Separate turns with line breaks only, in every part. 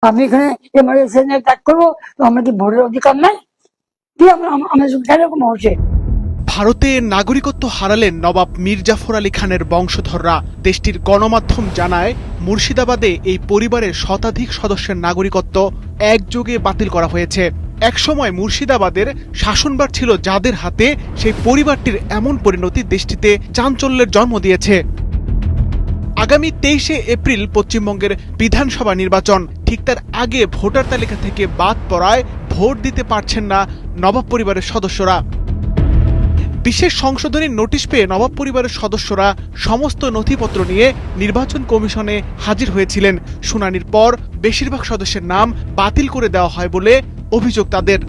আমি এখানে এমার্জেন্সি নিয়ে ত্যাগ করবো, তো আমার কি ভোটের অধিকার নাই? কি আমার কেন এরকম হচ্ছে?
ভারতের নাগরিকত্ব হারালেন নবাব মীর জাফর আলী খানের বংশধররা। দেশটির গণমাধ্যম জানায়, মুর্শিদাবাদে এই পরিবারের শতাধিক সদস্যের নাগরিকত্ব একযোগে বাতিল করা হয়েছে। একসময় মুর্শিদাবাদের শাসনভার ছিল যাদের হাতে, সেই পরিবারটির এমন পরিণতি দেশটিতে চাঞ্চল্যের জন্ম দিয়েছে। আগামী 23শে এপ্রিল পশ্চিমবঙ্গের বিধানসভা নির্বাচন। ঠিক তার আগে ভোটার তালিকা থেকে বাদ পড়ায় ভোট দিতে পারছেন না নবাব পরিবারের সদস্যরা। বিশেষ সংশোধনী নোটিশ পেয়ে নবাব পরিবারের সদস্যরা সমস্ত নথিপত্র নিয়ে নির্বাচন কমিশনে হাজির হয়েছিলেন। শুনানির পর বেশিরভাগ সদস্যের নাম বাতিল করে দেওয়া হয় বলে অভিযোগ তাদের।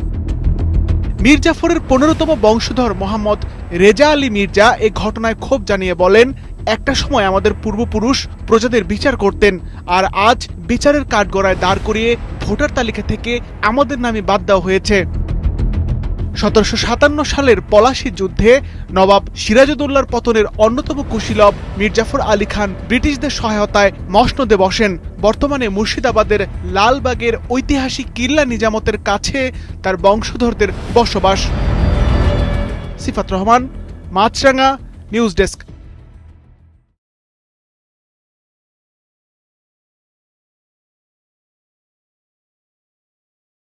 মীর জাফরের 15তম বংশধর মোহাম্মদ রেজা আলী মির্জা এ ঘটনায় ক্ষোভ জানিয়ে বলেন, একটা সময় আমাদের পূর্বপুরুষ প্রজাদের বিচার করতেন, আর আজ বিচারের কাঠগড়ায় দাঁড় করিয়ে ভোটার তালিকা থেকে আমাদের নামই বাদ দেওয়া হয়েছে। 1757 সালের পলাশী যুদ্ধে নবাব সিরাজউদ্দৌলার পতনের অন্যতম কুশীলব মীর জাফর আলী খান ব্রিটিশদের সহায়তায় মসনদে বসেন। বর্তমানে মুর্শিদাবাদের লালবাগের ঐতিহাসিক কিল্লা নিজামতের কাছে তার বংশধরদের বসবাস। সিফাত রহমান, মাছরাঙা, নিউজ ডেস্ক।